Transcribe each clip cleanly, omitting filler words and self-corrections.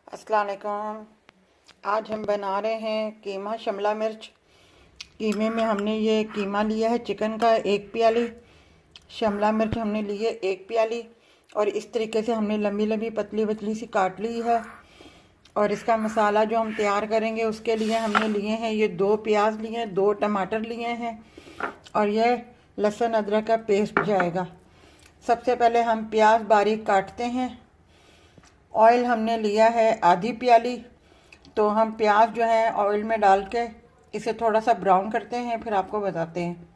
अस्सलाम वालेकुम। आज हम बना रहे हैं कीमा शिमला मिर्च। कीमे में हमने ये कीमा लिया है चिकन का 1 प्याली, शिमला मिर्च हमने ली है 1 प्याली और इस तरीके से हमने लंबी लंबी पतली पतली सी काट ली है। और इसका मसाला जो हम तैयार करेंगे उसके लिए हमने लिए हैं ये 2 प्याज लिए हैं, 2 टमाटर लिए हैं और ये लहसुन अदरक का पेस्ट जाएगा। सबसे पहले हम प्याज बारीक काटते हैं। ऑयल हमने लिया है आधी प्याली, तो हम प्याज जो है ऑयल में डाल के इसे थोड़ा सा ब्राउन करते हैं, फिर आपको बताते हैं।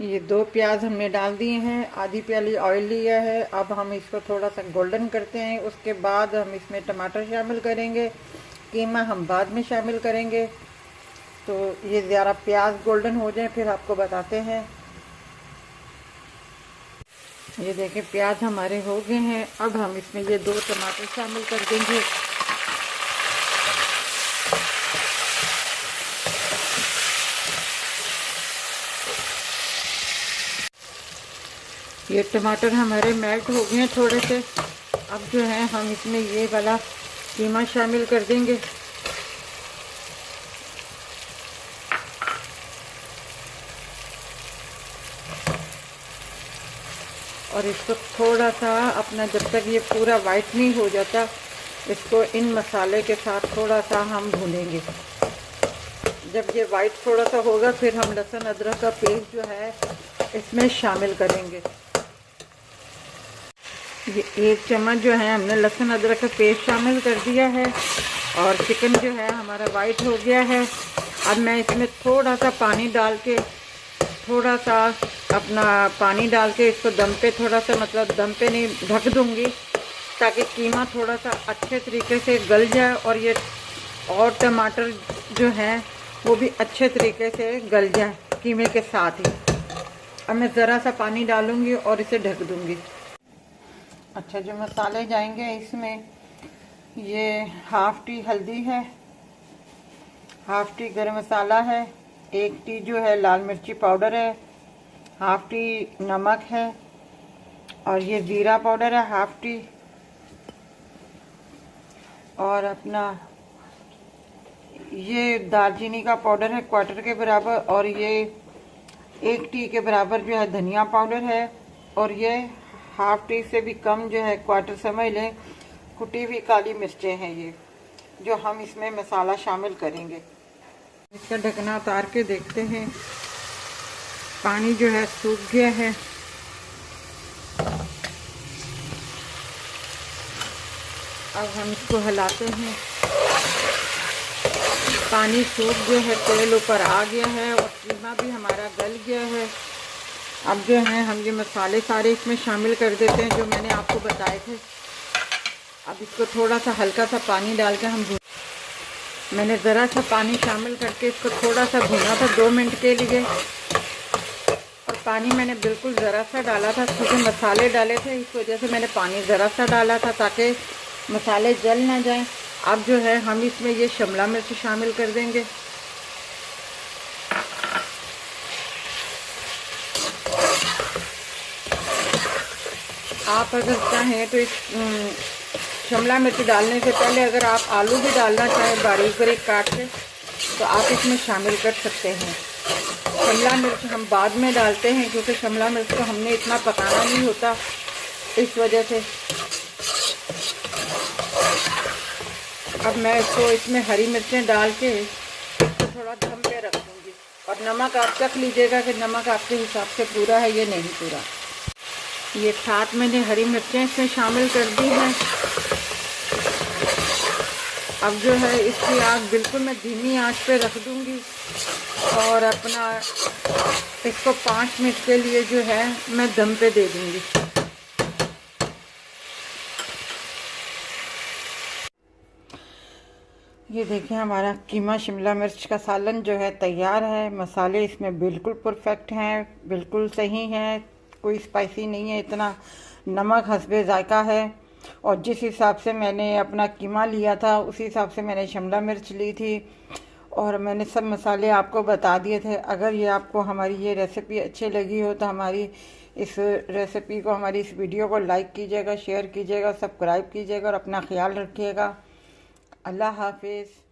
ये 2 प्याज हमने डाल दिए हैं, आधी प्याली ऑयल लिया है। अब हम इसको थोड़ा सा गोल्डन करते हैं, उसके बाद हम इसमें टमाटर शामिल करेंगे, कीमा हम बाद में शामिल करेंगे। तो ये ज़रा प्याज गोल्डन हो जाए फिर आपको बताते हैं। ये देखें प्याज हमारे हो गए हैं। अब हम इसमें ये 2 टमाटर शामिल कर देंगे। ये टमाटर हमारे मेल्ट हो गए हैं थोड़े से। अब जो है हम इसमें ये वाला कीमा शामिल कर देंगे। और इसको थोड़ा सा अपना जब तक ये पूरा वाइट नहीं हो जाता, इसको इन मसाले के साथ थोड़ा सा हम भूनेंगे। जब ये वाइट थोड़ा सा होगा फिर हम लहसुन अदरक का पेस्ट जो है इसमें शामिल करेंगे। ये 1 चम्मच जो है हमने लहसुन अदरक का पेस्ट शामिल कर दिया है और चिकन जो है हमारा वाइट हो गया है। अब मैं इसमें थोड़ा सा पानी डाल के इसको दम पे थोड़ा सा, मतलब दम पे नहीं, ढक दूंगी ताकि कीमा थोड़ा सा अच्छे तरीके से गल जाए और टमाटर जो है वो भी अच्छे तरीके से गल जाए कीमे के साथ ही। अब मैं ज़रा सा पानी डालूंगी और इसे ढक दूंगी। अच्छा, जो मसाले जाएंगे इसमें, ये 1/2 टी हल्दी है, 1/2 टी गरम मसाला है, 1 टी जो है लाल मिर्ची पाउडर है, 1/2 टी नमक है और ये ज़ीरा पाउडर है 1/2 टी, और अपना ये दालचीनी का पाउडर है 1/4 के बराबर, और ये 1 टी के बराबर जो है धनिया पाउडर है, और ये 1/2 टी से भी कम जो है 1/4 समझ लें कुटी हुई काली मिर्चें हैं ये, जो हम इसमें मसाला शामिल करेंगे। इसका ढकना उतार के देखते हैं, पानी जो है सूख गया है। अब हम इसको हिलाते हैं। पानी सूख गया है, तेल ऊपर आ गया है और कीमा भी हमारा गल गया है। अब जो है हम ये मसाले सारे इसमें शामिल कर देते हैं जो मैंने आपको बताए थे। अब इसको थोड़ा सा हल्का सा पानी डाल के मैंने ज़रा सा पानी शामिल करके इसको थोड़ा सा भुना था 2 मिनट के लिए। और पानी मैंने बिल्कुल ज़रा सा डाला था क्योंकि मसाले डाले थे, इस वजह से मैंने पानी ज़रा सा डाला था ताकि मसाले जल ना जाएं। अब जो है हम इसमें ये शिमला मिर्च शामिल कर देंगे। आप अगर चाहें तो इस शिमला मिर्च डालने से पहले अगर आप आलू भी डालना चाहें बारीक बारीक काट के तो आप इसमें शामिल कर सकते हैं। शिमला मिर्च हम बाद में डालते हैं क्योंकि शिमला मिर्च को हमने इतना पकाना नहीं होता, इस वजह से। अब मैं इसमें हरी मिर्चें डाल के इसको थोड़ा दम पे रख दूँगी। और नमक आप चख लीजिएगा कि नमक आपके हिसाब से पूरा है या नहीं पूरा। ये साथ मैंने हरी मिर्चें इसमें शामिल कर दी हैं। अब जो है इसकी आग बिल्कुल मैं धीमी आंच पे रख दूंगी और अपना इसको 5 मिनट के लिए जो है मैं दम पे दे दूंगी। ये देखें हमारा कीमा शिमला मिर्च का सालन जो है तैयार है। मसाले इसमें बिल्कुल परफेक्ट हैं, बिल्कुल सही हैं, कोई स्पाइसी नहीं है, इतना नमक हस्बे ज़ायका है। और जिस हिसाब से मैंने अपना कीमा लिया था उसी हिसाब से मैंने शिमला मिर्च ली थी और मैंने सब मसाले आपको बता दिए थे। अगर ये आपको हमारी ये रेसिपी अच्छी लगी हो तो हमारी इस रेसिपी को, हमारी इस वीडियो को लाइक कीजिएगा, शेयर कीजिएगा, सब्सक्राइब कीजिएगा और अपना ख्याल रखिएगा। अल्लाह हाफिज़।